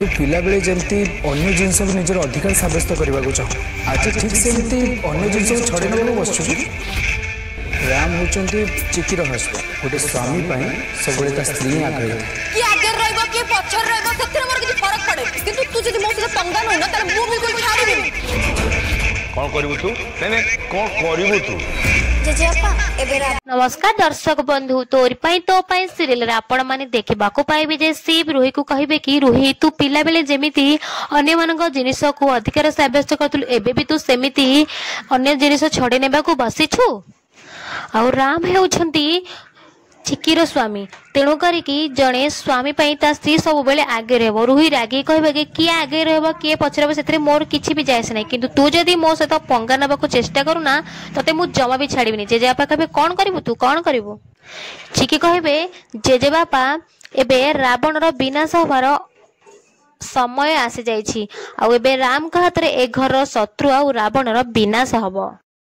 पिला बेले जमती अन्य जिनस निजर अधिकार सब्यस्त करने को चाहूँ आज ठीक सेमती अन्य जिनस छड़े ना बस राम होती चिकीर हस्बैंड गोटे स्वामी सब स्त्री आगे नमस्कार दर्शक बंधु तोरी तो सीरियल आपण माने देखा पाइबे जे शिव रोही को कहे कि रोही तू पिला बेले जेमिति अन्य मान जिनिस को अधिकार सब्यस्त करथुलु एबे भी तू सेमिति अन्य जिनिस छड़े नेबा को बसिछु। आ राम हेउछंती चिकीर स्वामी तेणु करिकी जड़े स्वामी ता स्त्री सब बेले आगे रह रुही रागी कह किए आगे रह किए पचर से मोर किसी भी जायस ना कि तू जदि मो सहित पंगा नवा चेष्टा करूना ते मुझ जमा भी छाड़बी जेजेबापा कहे कौन करू तू कौन करू चिकी कहे जेजेबापा एबे रावण विनाश होवार समय आसी जाइछि आ एबे राम हाथ रे ए घर शत्रु आ रावण विनाश हब।